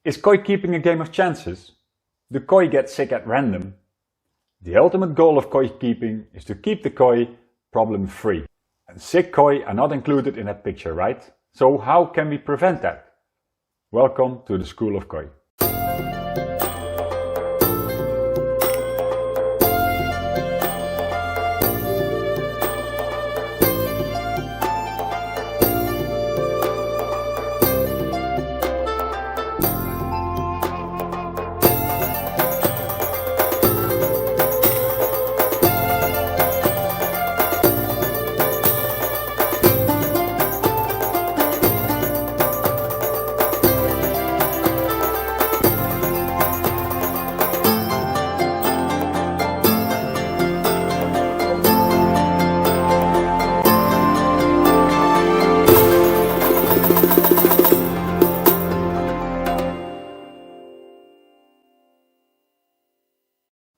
Is koi keeping a game of chances? Do koi get sick at random? The ultimate goal of koi keeping is to keep the koi problem-free. And sick koi are not included in that picture, right? So how can we prevent that? Welcome to the School of Koi.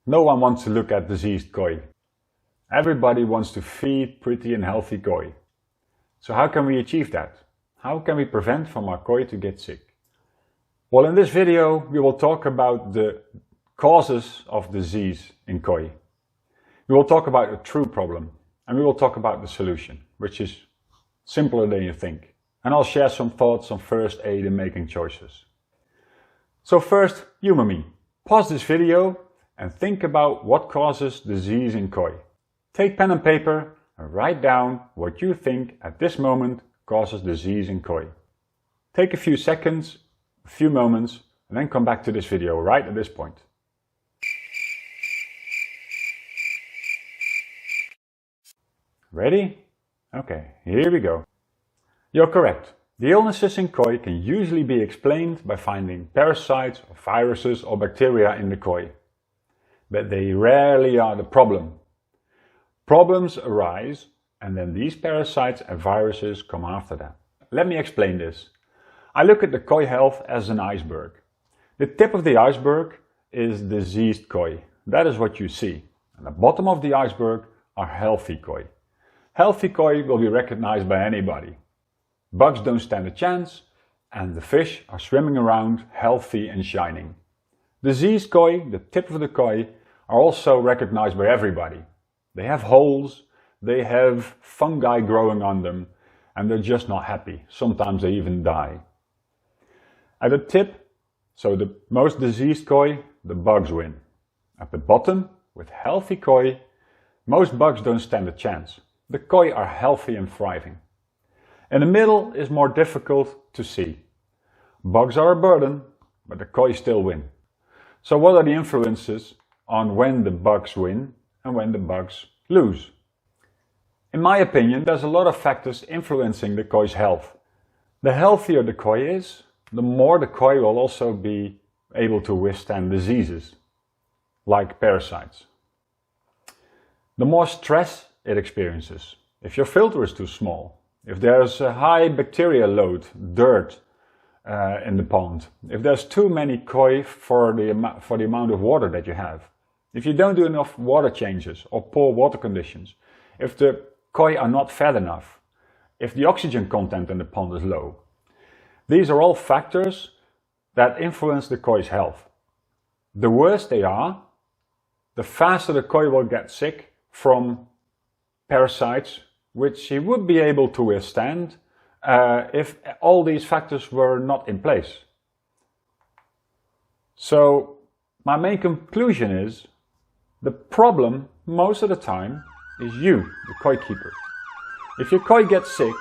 No one wants to look at diseased koi. Everybody wants to feed pretty and healthy koi. So how can we achieve that? How can we prevent from our koi to get sick? Well, in this video we will talk about the causes of disease in koi. We will talk about the true problem and we will talk about the solution, which is simpler than you think. And I'll share some thoughts on first aid in making choices. So first, humor me. Pause this video and think about what causes disease in koi. Take pen and paper and write down what you think at this moment causes disease in koi. Take a few seconds, a few moments, and then come back to this video right at this point. Ready? Okay, here we go. You're correct. The illnesses in koi can usually be explained by finding parasites or viruses or bacteria in the koi. But they rarely are the problem. Problems arise and then these parasites and viruses come after them. Let me explain this. I look at the koi health as an iceberg. The tip of the iceberg is diseased koi. That is what you see. And the bottom of the iceberg are healthy koi. Healthy koi will be recognized by anybody. Bugs don't stand a chance and the fish are swimming around healthy and shining. Diseased koi, the tip of the koi, are also recognized by everybody. They have holes, they have fungi growing on them, and they're just not happy. Sometimes they even die. At the tip, so the most diseased koi, the bugs win. At the bottom, with healthy koi, most bugs don't stand a chance. The koi are healthy and thriving. In the middle is more difficult to see. Bugs are a burden, but the koi still win. So what are the influences on when the bugs win and when the bugs lose? In my opinion, there's a lot of factors influencing the koi's health. The healthier the koi is, the more the koi will also be able to withstand diseases, like parasites. The more stress it experiences. If your filter is too small, if there's a high bacteria load, dirt in the pond, if there's too many koi for the amount of water that you have, if you don't do enough water changes or poor water conditions, if the koi are not fed enough, if the oxygen content in the pond is low. These are all factors that influence the koi's health. The worse they are, the faster the koi will get sick from parasites, which he would be able to withstand if all these factors were not in place. So my main conclusion is, the problem most of the time is you, the koi keeper. If your koi gets sick,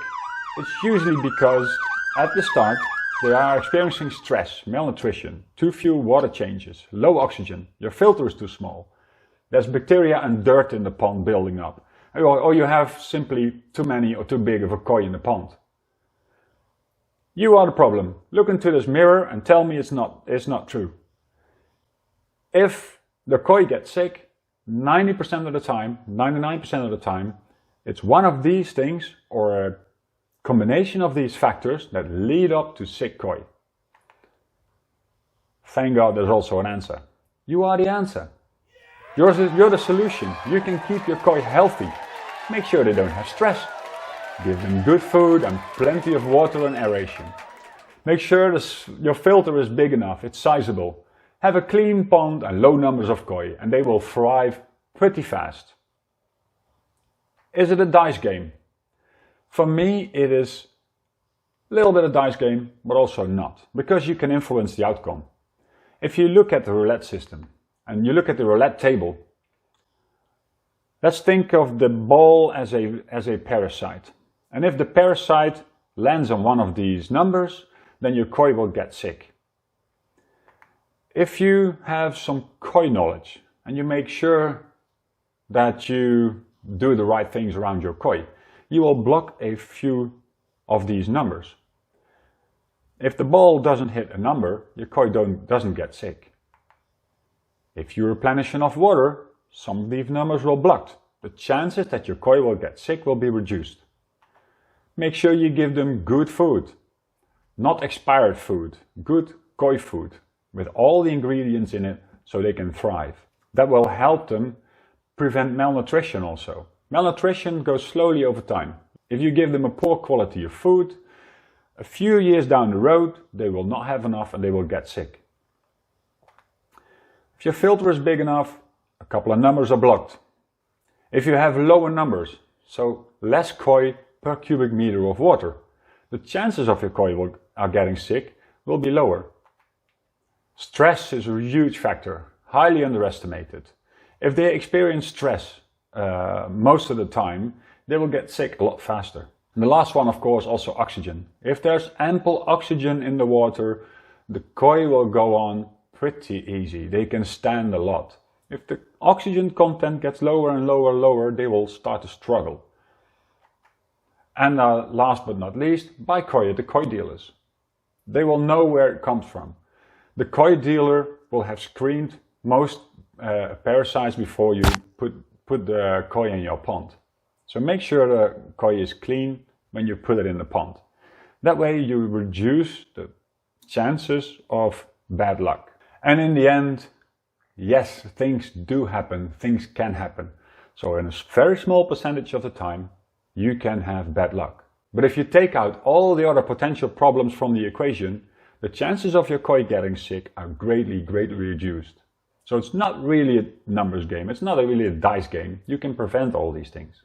it's usually because at the start they are experiencing stress, malnutrition, too few water changes, low oxygen, your filter is too small, there's bacteria and dirt in the pond building up, or you have simply too many or too big of a koi in the pond. You are the problem. Look into this mirror and tell me it's not true. If the koi gets sick, 90% of the time, 99% of the time, it's one of these things or a combination of these factors that lead up to sick koi. Thank God there's also an answer. You are the answer. You're the solution. You can keep your koi healthy. Make sure they don't have stress. Give them good food and plenty of water and aeration. Make sure your filter is big enough, it's sizable. Have a clean pond and low numbers of koi, and they will thrive pretty fast. Is it a dice game? For me, it is a little bit of dice game, but also not, because you can influence the outcome. If you look at the roulette system and you look at the roulette table, let's think of the ball as a parasite. And if the parasite lands on one of these numbers, then your koi will get sick. If you have some koi knowledge and you make sure that you do the right things around your koi, you will block a few of these numbers. If the ball doesn't hit a number, your koi doesn't get sick. If you replenish enough water, some of these numbers will block. The chances that your koi will get sick will be reduced. Make sure you give them good food, not expired food, good koi food with all the ingredients in it so they can thrive. That will help them prevent malnutrition also. Malnutrition goes slowly over time. If you give them a poor quality of food, a few years down the road, they will not have enough and they will get sick. If your filter is big enough, a couple of numbers are blocked. If you have lower numbers, so less koi per cubic meter of water, the chances of your koi are getting sick will be lower. Stress is a huge factor, highly underestimated. If they experience stress most of the time, they will get sick a lot faster. And the last one, of course, also oxygen. If there's ample oxygen in the water, the koi will go on pretty easy. They can stand a lot. If the oxygen content gets lower and lower and lower, they will start to struggle. And last but not least, buy koi at the koi dealers. They will know where it comes from. The koi dealer will have screened most parasites before you put the koi in your pond. So make sure the koi is clean when you put it in the pond. That way you reduce the chances of bad luck. And in the end, yes, things do happen, things can happen. So in a very small percentage of the time, you can have bad luck. But if you take out all the other potential problems from the equation, the chances of your koi getting sick are greatly reduced. So it's not really a numbers game, it's not really a dice game. You can prevent all these things.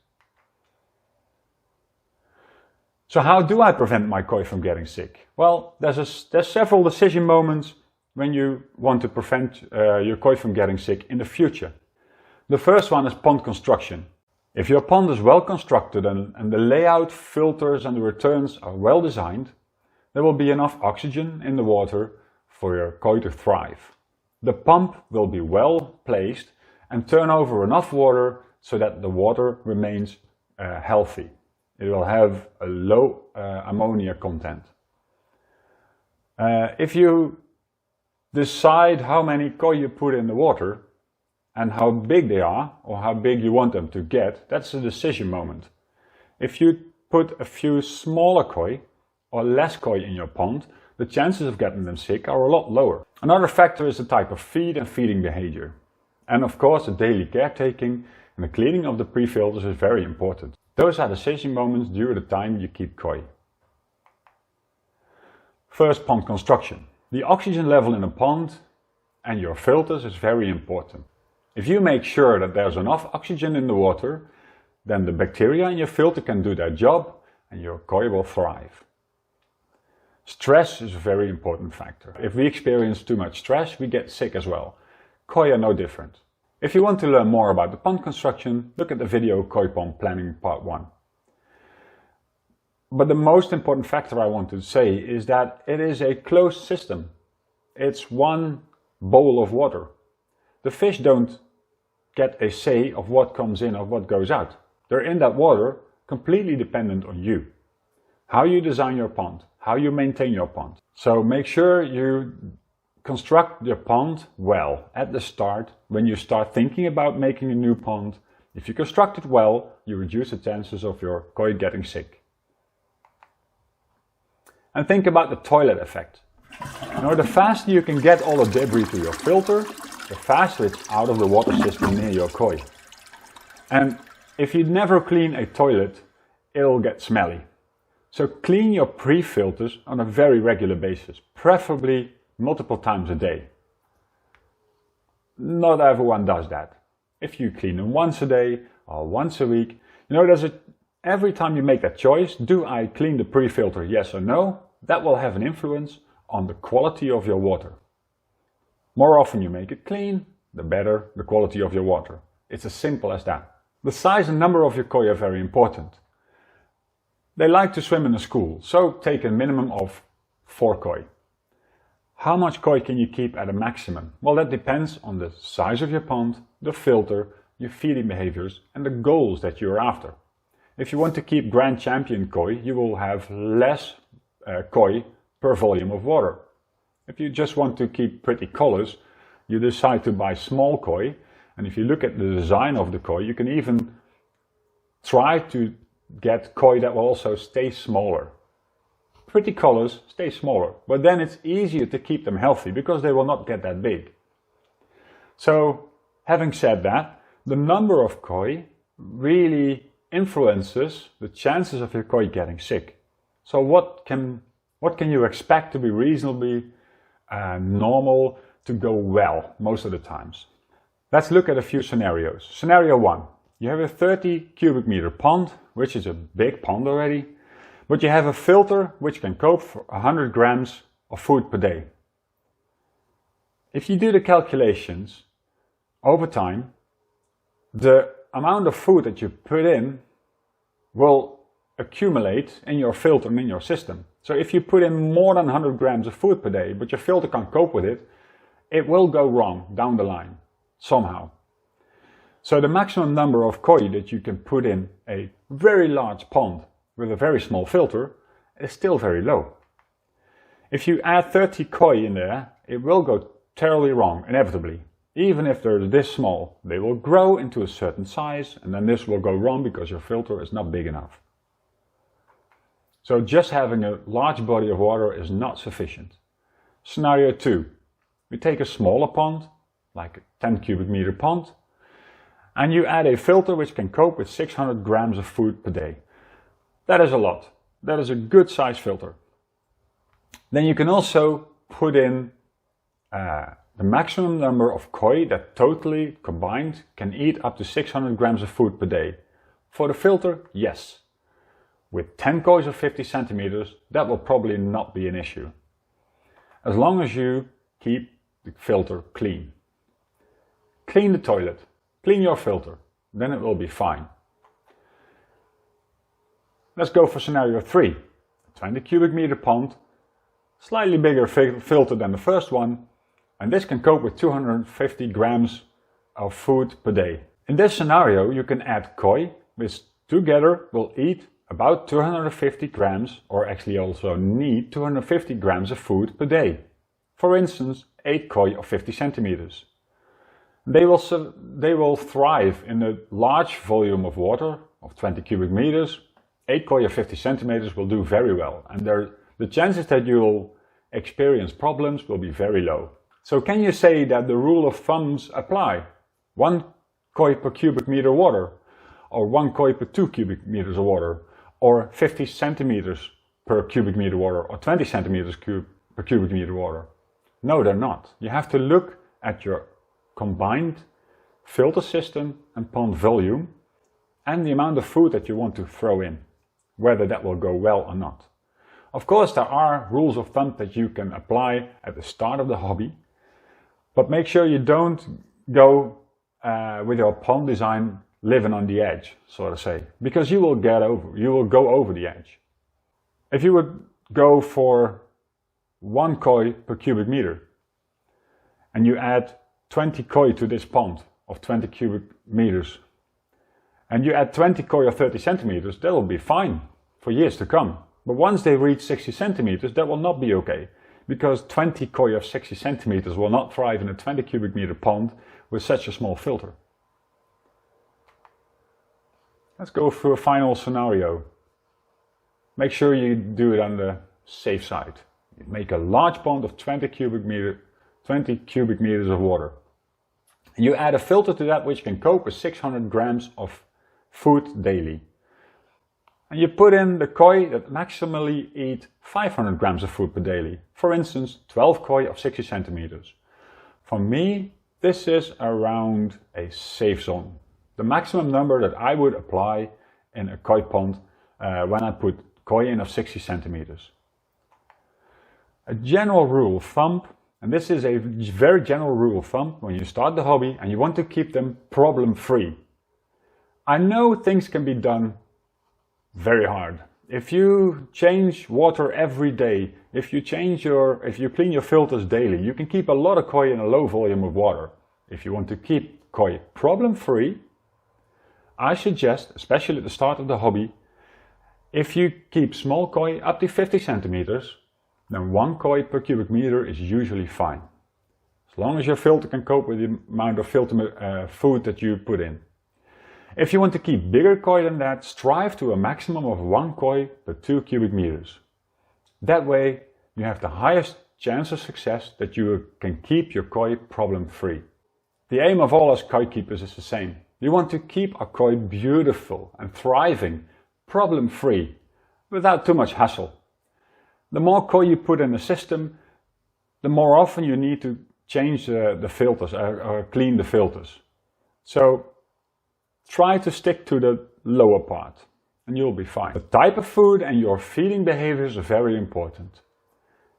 So how do I prevent my koi from getting sick? Well, there's several decision moments when you want to prevent your koi from getting sick in the future. The first one is pond construction. If your pond is well constructed and the layout, filters and the returns are well designed, there will be enough oxygen in the water for your koi to thrive. The pump will be well placed and turn over enough water so that the water remains healthy. It will have a low ammonia content. If you decide how many koi you put in the water and how big they are or how big you want them to get, that's a decision moment. If you put a few smaller koi or less koi in your pond, the chances of getting them sick are a lot lower. Another factor is the type of feed and feeding behavior. And of course the daily caretaking and the cleaning of the pre-filters is very important. Those are decision moments during the time you keep koi. First, pond construction. The oxygen level in a pond and your filters is very important. If you make sure that there's enough oxygen in the water, then the bacteria in your filter can do their job and your koi will thrive. Stress is a very important factor. If we experience too much stress, we get sick as well. Koi are no different. If you want to learn more about the pond construction, look at the video Koi Pond Planning Part 1. But the most important factor I want to say is that it is a closed system. It's one bowl of water. The fish don't get a say of what comes in or what goes out. They're in that water, completely dependent on you. How you design your pond, how you maintain your pond. So make sure you construct your pond well at the start. When you start thinking about making a new pond, if you construct it well, you reduce the chances of your koi getting sick. And think about the toilet effect. The faster you can get all the debris to your filter, the faster it's out of the water system near your koi. And if you never clean a toilet, it'll get smelly. So clean your pre-filters on a very regular basis, preferably multiple times a day. Not everyone does that. If you clean them once a day or once a week, every time you make that choice, do I clean the pre-filter, yes or no? That will have an influence on the quality of your water. More often you make it clean, the better the quality of your water. It's as simple as that. The size and number of your koi are very important. They like to swim in a school, so take a minimum of 4 koi. How much koi can you keep at a maximum? Well, that depends on the size of your pond, the filter, your feeding behaviors and the goals that you're after. If you want to keep Grand Champion koi, you will have less koi per volume of water. If you just want to keep pretty colors, you decide to buy small koi, and if you look at the design of the koi, you can even try to get koi that will also stay smaller. Pretty colors stay smaller, but then it's easier to keep them healthy because they will not get that big. So, having said that, the number of koi really influences the chances of your koi getting sick. So what can you expect to be reasonably normal to go well most of the times? Let's look at a few scenarios. Scenario 1. You have a 30 cubic meter pond, which is a big pond already, but you have a filter which can cope for 100 grams of food per day. If you do the calculations over time, the amount of food that you put in will accumulate in your filter and in your system. So if you put in more than 100 grams of food per day, but your filter can't cope with it, it will go wrong down the line, somehow. So the maximum number of koi that you can put in a very large pond with a very small filter is still very low. If you add 30 koi in there, it will go terribly wrong, inevitably. Even if they're this small, they will grow into a certain size and then this will go wrong because your filter is not big enough. So just having a large body of water is not sufficient. Scenario 2. We take a smaller pond, like a 10 cubic meter pond, and you add a filter which can cope with 600 grams of food per day. That is a lot. That is a good size filter. Then you can also put in the maximum number of koi that totally combined can eat up to 600 grams of food per day. For the filter, yes. With 10 koi of 50 centimeters, that will probably not be an issue. As long as you keep the filter clean. Clean the toilet, clean your filter, then it will be fine. Let's go for scenario 3. A 20 cubic meter pond, slightly bigger filter than the first one, and this can cope with 250 grams of food per day. In this scenario, you can add koi, which together will eat about 250 grams, or actually also need 250 grams of food per day. For instance, 8 koi of 50 centimeters. They will thrive in a large volume of water of 20 cubic meters. 8 koi of 50 centimeters will do very well, and the chances that you will experience problems will be very low. So can you say that the rule of thumbs apply? 1 koi per cubic meter water, or 1 koi per 2 cubic meters of water, or 50 centimeters per cubic meter water, or 20 centimeters per cubic meter water? No, they're not. You have to look at your combined filter system and pond volume and the amount of food that you want to throw in, whether that will go well or not. Of course, there are rules of thumb that you can apply at the start of the hobby, but make sure you don't go with your pond design living on the edge, so to say, because you will go over the edge. If you would go for 1 koi per cubic meter and you add 20 koi to this pond of 20 cubic meters and you add 20 koi of 30 centimeters, that will be fine for years to come. But once they reach 60 centimeters, that will not be okay, because 20 koi of 60 centimeters will not thrive in a 20 cubic meter pond with such a small filter. Let's go through a final scenario. Make sure you do it on the safe side. You make a large pond of 20 cubic meters of water. You add a filter to that which can cope with 600 grams of food daily. And you put in the koi that maximally eat 500 grams of food per daily. For instance, 12 koi of 60 centimeters. For me, this is around a safe zone. The maximum number that I would apply in a koi pond when I put koi in of 60 centimeters. A general rule of thumb, and this is a very general rule of thumb when you start the hobby and you want to keep them problem-free. I know things can be done very hard. If you change water every day, if you clean your filters daily, you can keep a lot of koi in a low volume of water. If you want to keep koi problem-free, I suggest, especially at the start of the hobby, if you keep small koi up to 50 centimeters, then 1 koi per cubic meter is usually fine. As long as your filter can cope with the amount of food that you put in. If you want to keep bigger koi than that, strive to a maximum of 1 koi per 2 cubic meters. That way you have the highest chance of success that you can keep your koi problem-free. The aim of all us koi keepers is the same. You want to keep our koi beautiful and thriving, problem-free, without too much hassle. The more koi you put in the system, the more often you need to change the filters or clean the filters. So try to stick to the lower part and you'll be fine. The type of food and your feeding behaviors are very important.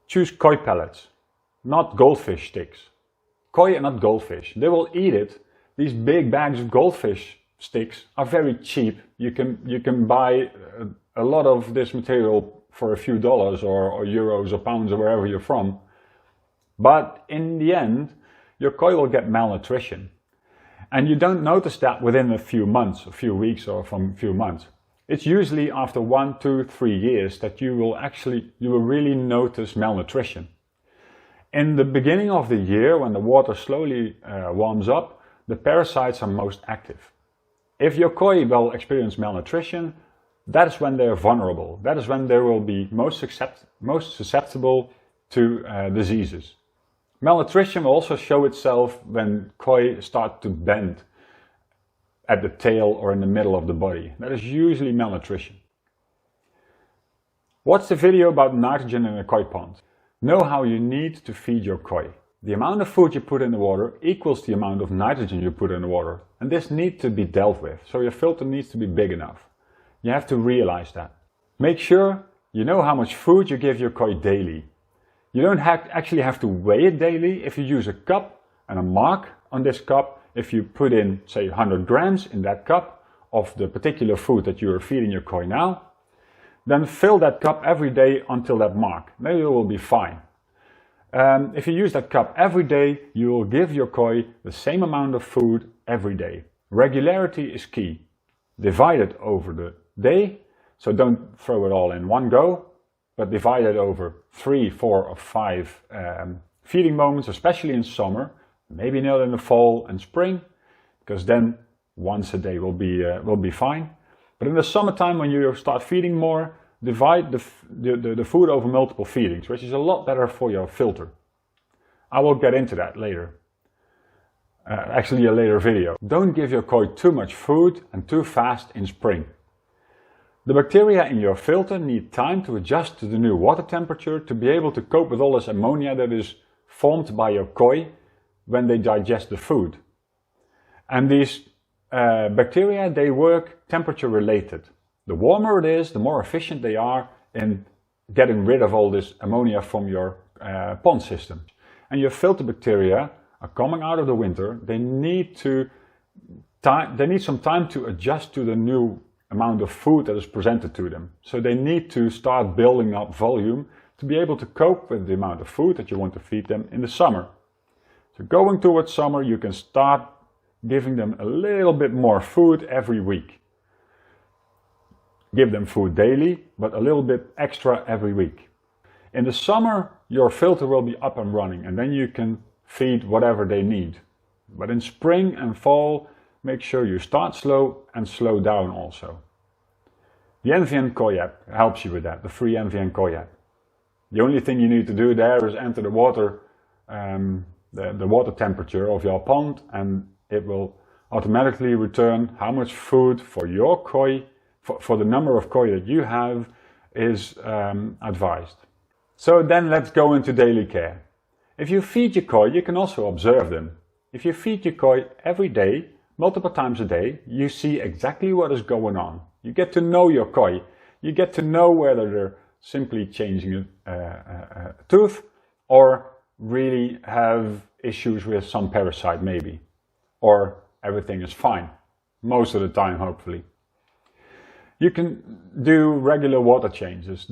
Choose koi pellets, not goldfish sticks. Koi are not goldfish. They will eat it. These big bags of goldfish sticks are very cheap. You can buy a lot of this material for a few dollars or euros or pounds or wherever you're from. But in the end, your koi will get malnutrition. And you don't notice that within a few months, a few weeks or from a few months. It's usually after 1, 2, 3 years that you will really notice malnutrition. In the beginning of the year, when the water slowly warms up, the parasites are most active. If your koi will experience malnutrition, that is when they're vulnerable. That is when they will be most susceptible to diseases. Malnutrition will also show itself when koi start to bend at the tail or in the middle of the body. That is usually malnutrition. Watch the video about nitrogen in a koi pond. Know how you need to feed your koi. The amount of food you put in the water equals the amount of nitrogen you put in the water. And this needs to be dealt with, so your filter needs to be big enough. You have to realize that. Make sure you know how much food you give your koi daily. You don't actually have to weigh it daily. If you use a cup and a mark on this cup, if you put in, say, 100 grams in that cup of the particular food that you are feeding your koi now, then fill that cup every day until that mark. Then you will be fine. If you use that cup every day, you will give your koi the same amount of food every day. Regularity is key. Divide it over the day, so don't throw it all in one go, but divide it over 3, 4 or 5 feeding moments, especially in summer, maybe not in the fall and spring, because then once a day will be fine. But in the summertime, when you start feeding more, divide the food over multiple feedings, which is a lot better for your filter. I will get into that later. Actually a later video. Don't give your koi too much food and too fast in spring. The bacteria in your filter need time to adjust to the new water temperature to be able to cope with all this ammonia that is formed by your koi when they digest the food. And these bacteria, they work temperature related. The warmer it is, the more efficient they are in getting rid of all this ammonia from your pond system. And your filter bacteria are coming out of the winter. They need some time to adjust to the new amount of food that is presented to them. So they need to start building up volume to be able to cope with the amount of food that you want to feed them in the summer. So going towards summer, you can start giving them a little bit more food every week. Give them food daily, but a little bit extra every week. In the summer, your filter will be up and running, and then you can feed whatever they need. But in spring and fall, make sure you start slow and slow down also. The NVN Koi app helps you with that, the free NVN Koi app. The only thing you need to do there is enter the water, the water temperature of your pond, and it will automatically return how much food for your koi for the number of koi that you have is advised. So then let's go into daily care. If you feed your koi, you can also observe them. If you feed your koi every day, multiple times a day, you see exactly what is going on. You get to know your koi. You get to know whether they're simply changing a tooth or really have issues with some parasite maybe. Or everything is fine. Most of the time, hopefully. You can do regular water changes.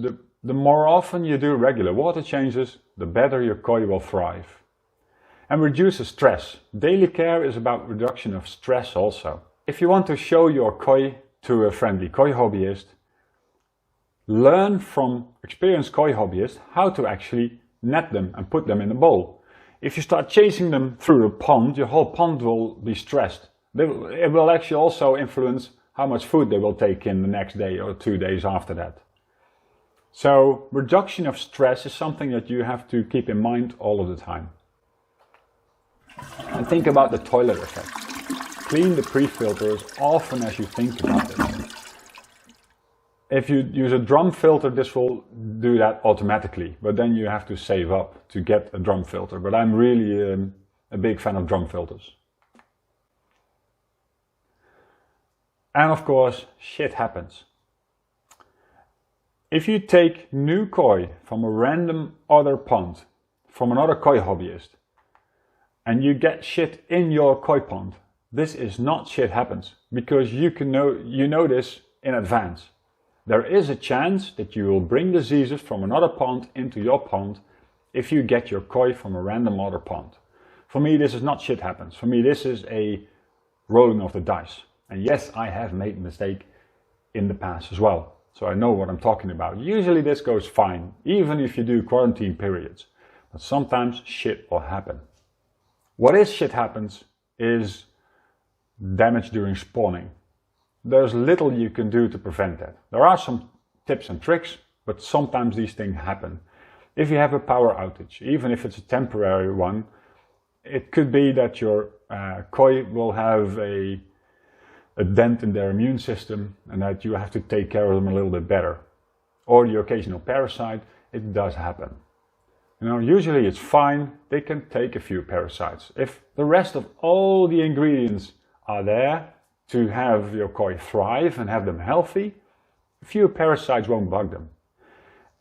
The more often you do regular water changes, the better your koi will thrive. And reduces stress. Daily care is about reduction of stress also. If you want to show your koi to a friendly koi hobbyist, learn from experienced koi hobbyists how to actually net them and put them in a bowl. If you start chasing them through the pond, your whole pond will be stressed. It will actually also influence how much food they will take in the next day or 2 days after that. So reduction of stress is something that you have to keep in mind all of the time. And think about the toilet effect. Clean the pre-filter as often as you think about it. If you use a drum filter, this will do that automatically, but then you have to save up to get a drum filter. But I'm really a big fan of drum filters. And of course, shit happens. If you take new koi from a random other pond, from another koi hobbyist, and you get shit in your koi pond, this is not shit happens, because you know this in advance. There is a chance that you will bring diseases from another pond into your pond if you get your koi from a random other pond. For me, this is not shit happens. For me, this is a rolling of the dice. And yes, I have made a mistake in the past as well. So I know what I'm talking about. Usually this goes fine, even if you do quarantine periods. But sometimes shit will happen. What is shit happens is damage during spawning. There's little you can do to prevent that. There are some tips and tricks, but sometimes these things happen. If you have a power outage, even if it's a temporary one, it could be that your koi will have a dent in their immune system and that you have to take care of them a little bit better. Or the occasional parasite, it does happen. You know, usually it's fine, they can take a few parasites. If the rest of all the ingredients are there to have your koi thrive and have them healthy, a few parasites won't bug them.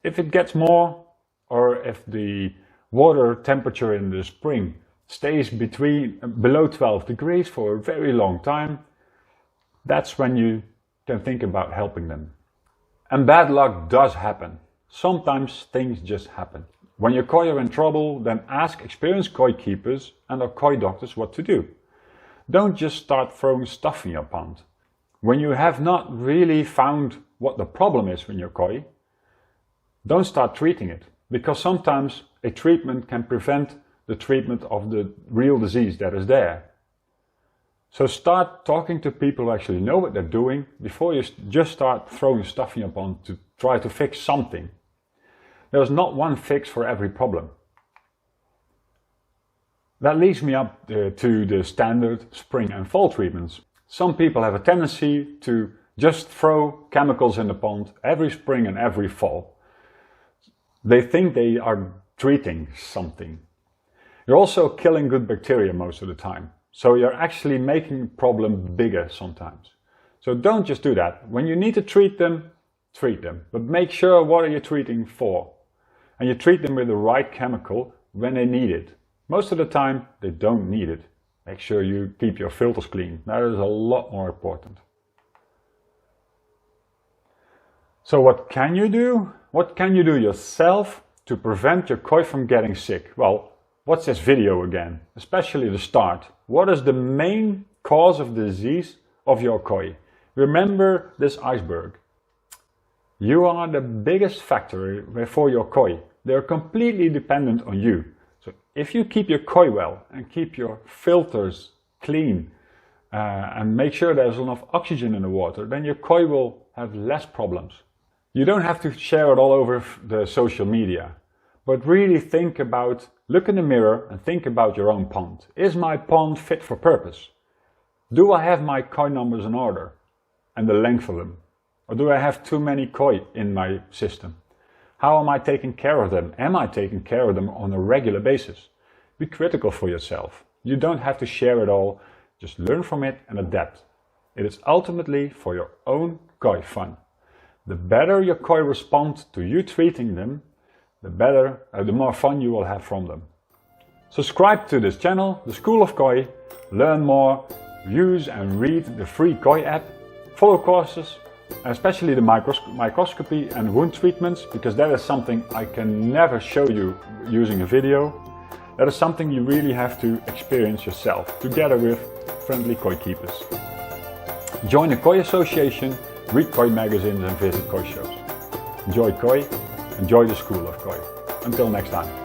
If it gets more, or if the water temperature in the spring stays below 12 degrees for a very long time, that's when you can think about helping them. And bad luck does happen. Sometimes things just happen. When your koi are in trouble, then ask experienced koi keepers and our koi doctors what to do. Don't just start throwing stuff in your pond. When you have not really found what the problem is with your koi, don't start treating it, because sometimes a treatment can prevent the treatment of the real disease that is there. So start talking to people who actually know what they're doing before you just start throwing stuff in your pond to try to fix something. There's not one fix for every problem. That leads me up to the standard spring and fall treatments. Some people have a tendency to just throw chemicals in the pond every spring and every fall. They think they are treating something. You're also killing good bacteria most of the time. So you're actually making the problem bigger sometimes. So don't just do that. When you need to treat them, but make sure what are you treating for. And you treat them with the right chemical when they need it. Most of the time they don't need it. Make sure you keep your filters clean. That is a lot more important. So what can you do? What can you do yourself to prevent your koi from getting sick? Well, watch this video again, especially the start. What is the main cause of disease of your koi? Remember this iceberg. You are the biggest factor for your koi. They are completely dependent on you. So if you keep your koi well and keep your filters clean and make sure there's enough oxygen in the water, then your koi will have less problems. You don't have to share it all over the social media, but really look in the mirror and think about your own pond. Is my pond fit for purpose? Do I have my koi numbers in order and the length of them? Or do I have too many koi in my system? How am I taking care of them? Am I taking care of them on a regular basis? Be critical for yourself. You don't have to share it all, just learn from it and adapt. It is ultimately for your own koi fun. The better your koi respond to you treating them, the more fun you will have from them. Subscribe to this channel, The School of Koi, learn more, use and read the free Koi app, follow courses, especially the microscopy and wound treatments, because that is something I can never show you using a video. That is something you really have to experience yourself, together with friendly koi keepers. Join the Koi Association, read Koi magazines and visit koi shows. Enjoy koi, enjoy the School of Koi. Until next time.